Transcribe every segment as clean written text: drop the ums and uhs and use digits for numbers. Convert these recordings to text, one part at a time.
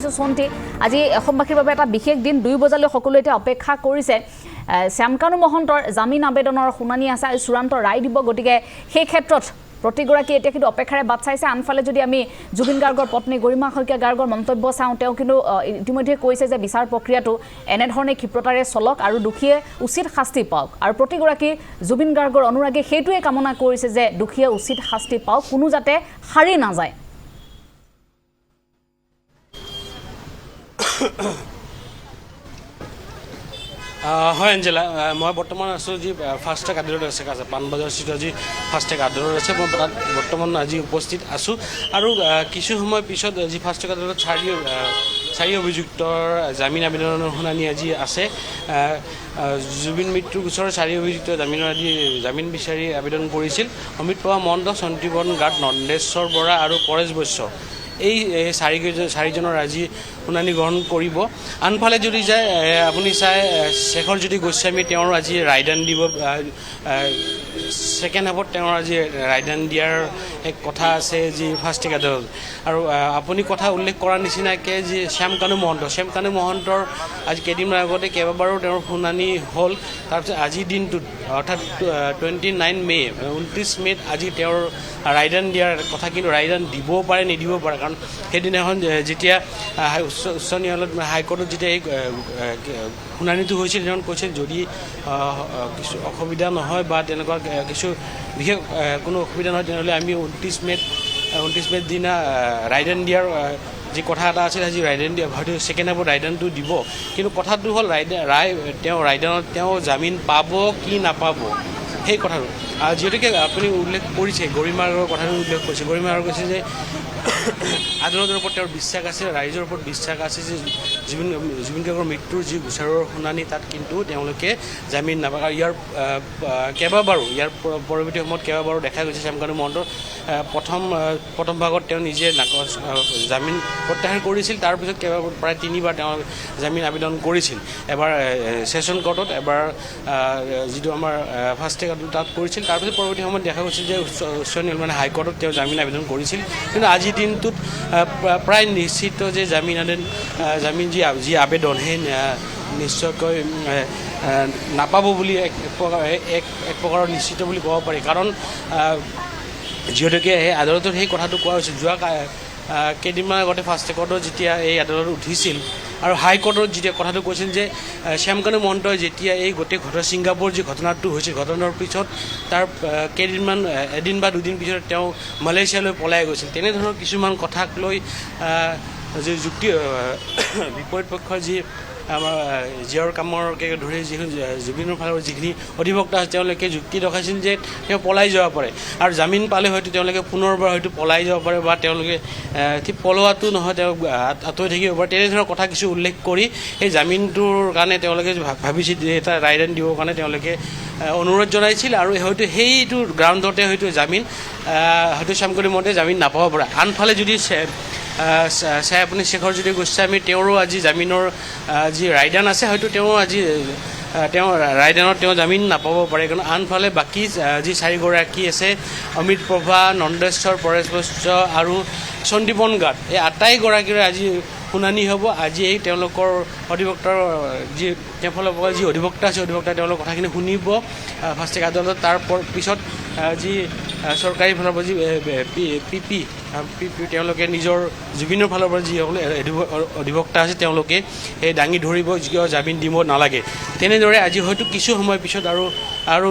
কৰিছোঁ চন্তি আজি অসমবাসীৰ বাবে এটা বিশেষ দিন 2 বজালৈ সকলোৱে এতিয়া অপেক্ষা কৰিছে শ্যামকানু মহন্তৰ জামিন আবেদনৰ শুনানি আছে আৰু চূড়ান্ত ৰায় দিব গতিকে সেই ক্ষেত্ৰত প্ৰতিগৰাকী এতিয়া কিন্তু অপেক্ষাৰে বাট চাইছে আনফালে যদি আমি জুবিন গাৰ্গৰ পত্নী গৰিমা শইকীয়া গাৰ্গৰ মন্তব্য চাওঁ তেওঁ কিন্তু ইতিমধ্যে কৈছে যে বিচাৰ প্ৰক্ৰিয়াটো এনেধৰণে ক্ষিপ্ৰতাৰে চলক আৰু দুখীয়ে উচিত শাস্তি পাওক আৰু প্ৰতিগৰাকী জুবিন গাৰ্গৰ অনুৰাগী সেইটোৱে কামনা কৰিছে যে দুখীয়ে উচিত শাস্তি পাওক কোনো যাতে হাৰি নাযায় হয় এঞ্জেলা মই বৰ্তমান আছোঁ যি ফাষ্ট ট্ৰেক আদালত আছে পাণবজাৰ স্থিত যি ফাষ্ট ট্ৰেক আদালত আছে মই তাত বৰ্তমান আজি উপস্থিত আছোঁ আৰু কিছু সময় পিছত যি ফাষ্ট ট্ৰেক আদালত চাৰি অভিযুক্তৰ জামিন আবেদনৰ শুনানি আজি আছে জুবিন মৃত্যুৰ গোচৰৰ 4 অভিযুক্ত জামিন বিচাৰি আবেদন কৰিছিল অমিত প্ৰভা মহন্ত চন্তিবন গাৰ্গ নন্দেশ্বৰ বৰা আৰু পৰেশ বৈশ্য এই চাৰিজনৰ আজি শুনানি গ্ৰহণ কৰিব আনফালে যদি যায় আপুনি চাই শেখৰজ্যোতি গোস্বামী তেওঁৰ আজি ৰায়দান দিব ছেকেণ্ড হাফত তেওঁৰ আজি ৰায়দান দিয়াৰ এক কথা আছে যি ফাষ্ট ট্ৰেক আদালত আৰু আপুনি কথা উল্লেখ কৰাৰ নিচিনাকৈ যি শ্যামকানু মহন্তৰ আজি কেইদিনমান আগতে কেইবাবাৰো তেওঁৰ শুনানি হ'ল তাৰপিছত আজিৰ দিনটোত অৰ্থাৎ 29 মে 29 মে'ত আজি তেওঁৰ ৰায়দান দিয়াৰ কথা কিন্তু ৰায়দান দিবও পাৰে নিদিবও পাৰে কাৰণ সেইদিনাখন যেতিয়া উচ্চ ন্যায়ালয়ত হাইকোৰ্টত যেতিয়া এই শুনানিটো হৈছিল সেইদিনাখন কৈছিল যদি কিছু অসুবিধা নহয় বা তেনেকুৱা কিছু বিশেষ কোনো অসুবিধা নহয় তেনেহ'লে আমি 29 মে'ত দিনা ৰায়দান দিয়াৰ যি কথা এটা আছিল আজি ৰায়দান দিয়া হয়তো ছেকেণ্ড হাফত ৰায়দানটো দিব কিন্তু কথাটো হ'ল ৰায়দানত তেওঁ জামিন পাব কি নাপাব সেই কথাটো যিহেতুকে আপুনি উল্লেখ কৰিছে গৰিমাৰ কথাটো উল্লেখ কৰিছে গৰিমাৰ কৈছে যে আদালতৰ ওপৰত তেওঁৰ বিশ্বাস আছে ৰাইজৰ ওপৰত বিশ্বাস আছে যে জুবিন গাৰ্গৰ মৃত্যুৰ যি গোচৰৰ শুনানি তাত কিন্তু তেওঁলোকে জামিন নাপায় আৰু ইয়াৰ পৰৱৰ্তী সময়ত কেইবাবাৰো দেখা গৈছে শ্যামকানু মহন্তৰ প্ৰথম ভাগত তেওঁ নিজে জামিন প্ৰত্যাহাৰ কৰিছিল তাৰপিছত প্ৰায় 3বাৰ তেওঁ জামিন আবেদন কৰিছিল এবাৰ ছেছন কোৰ্টত এবাৰ যিটো আমাৰ ফাষ্ট ট্ৰেক তাত কৰিছিল তাৰপিছত পৰৱৰ্তী সময়ত দেখা গৈছিল যে উচ্চ ন্যায়ালয় মানে হাইকোৰ্টত তেওঁ জামিন আবেদন কৰিছিল কিন্তু আজিৰ দিনটোত প্ৰায় নিশ্চিত যে জামিন যি আবেদন সেই নিশ্চয়কৈ নাপাব বুলি এক প্ৰকাৰৰ নিশ্চিত বুলি ক'ব পাৰি কাৰণ যিহেতুকে সেই আদালতত সেই কথাটো কোৱা হৈছিল যোৱা কেইদিনমান আগতে ফাষ্ট ট্ৰেকত যেতিয়া এই আদালত উঠিছিল আৰু হাইকোৰ্টত যেতিয়া কথাটো কৈছিল যে শ্যামকানু মহন্তই যেতিয়া এই গোটেই ছিংগাপুৰ যি ঘটনাটো হৈছিল ঘটনাৰ পিছত তাৰ কেইদিনমান এদিন বা দুদিন পিছত তেওঁ মালয়েছিয়ালৈ পলাই গৈছিল তেনেধৰণৰ কিছুমান কথাক লৈ যি যুক্তি বিপৰীত পক্ষৰ যি আমাৰ জিয়াৰ কামৰকে ধৰি জুবিনৰ ফালৰ যিখিনি অধিবক্তা আছে তেওঁলোকে যুক্তি দেখাইছিল যে তেওঁ পলাই যাব পাৰে আৰু জামিন পালে হয়তো তেওঁলোকে পুনৰবাৰ হয়তো পলাই যাব পাৰে বা তেওঁলোকে ঠিক পলোৱাটো নহয় তেওঁ আঁতৰি থাকিব পাৰে তেনেধৰণৰ কথা কিছু উল্লেখ কৰি সেই জামিনটোৰ কাৰণে তেওঁলোকে ভাবিছিল যে এটা ৰায়দান দিবৰ কাৰণে তেওঁলোকে অনুৰোধ জনাইছিল আৰু হয়তো সেইটো গ্ৰাউণ্ডতে হয়তো জামিন হয়তো শ্যামকানু মহন্তে জামিন নাপাব পাৰে আনফালে যদি আপুনি শেখৰজ্যোতি গোস্বামী তেওঁৰো আজি জামিনৰ যি ৰায়দান আছে হয়তো তেওঁ ৰায়দানত তেওঁ জামিন নাপাব পাৰে কাৰণ আনফালে বাকী যি 4গৰাকী আছে অমিত প্ৰভা নন্দেশ্বৰ পৰেশ বৈশ্য আৰু চন্তিবন গাৰ্গ এই আটাইগৰাকীৰে আজি শুনানি হ'ব আজি এই তেওঁলোকৰ অধিবক্তাৰ যি তেওঁফালৰ পৰা যি অধিবক্তা আছে অধিবক্তাই তেওঁলোকৰ কথাখিনি শুনিব ফাষ্ট ট্ৰেক আদালত তাৰ পিছত যি চৰকাৰী ফালৰ পৰা যি পি তেওঁলোকে নিজৰ জুবিনৰ ফালৰ পৰা যিসকলে অধিবক্তা আছে তেওঁলোকে সেই দাঙি ধৰিব কিয় জামিন দিব নালাগে তেনেদৰে আজি হয়তো কিছু সময় পিছত আৰু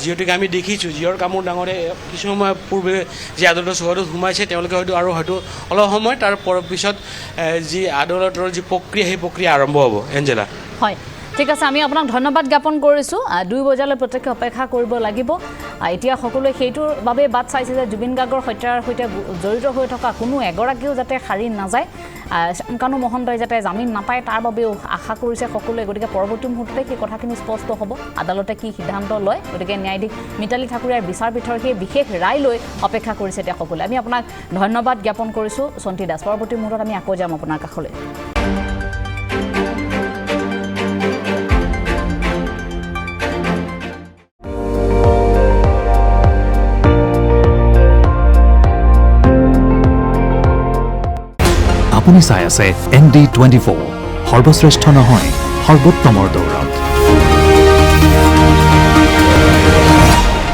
যিহেতুকে আমি দেখিছোঁ জিয়ৰ কামোৰ ডাঙৰে কিছু সময় পূৰ্বে যি আদালতৰ চৌহদত সোমাইছে তেওঁলোকে হয়তো অলপ সময় তাৰ পিছত যি আদালতৰ যি প্ৰক্ৰিয়া সেই প্ৰক্ৰিয়া আৰম্ভ হ'ব এঞ্জেলা হয় ঠিক আছে আমি আপোনাক ধন্যবাদ জ্ঞাপন কৰিছোঁ 2 বজালৈ প্ৰত্যেকে অপেক্ষা কৰিব লাগিব এতিয়া সকলোৱে সেইটোৰ বাবে বাট চাইছে যে জুবিন গাৰ্গৰ হত্যাৰ সৈতে জড়িত হৈ থকা কোনো এগৰাকীও যাতে হাৰি নাযায় শ্যামকানু মহন্তই যাতে জামিন নাপায় তাৰ বাবেও আশা কৰিছে সকলোৱে গতিকে পৰৱৰ্তী মুহূৰ্ততে সেই কথাখিনি স্পষ্ট হ'ব আদালতে কি সিদ্ধান্ত লয় গতিকে ন্যায়াধীশ মিতালী ঠাকুৰীয়াৰ বিচাৰপীঠৰ সেই বিশেষ ৰায় লৈ অপেক্ষা কৰিছে এতিয়া সকলোৱে আমি আপোনাক ধন্যবাদ জ্ঞাপন কৰিছোঁ চন্তি দাস পৰৱৰ্তী মুহূৰ্তত আমি আকৌ যাম আপোনাৰ কাষলৈ আপুনি চাই আছে ND24 সৰ্বশ্ৰেষ্ঠ নহয় সৰ্বোত্তমৰ দৌৰত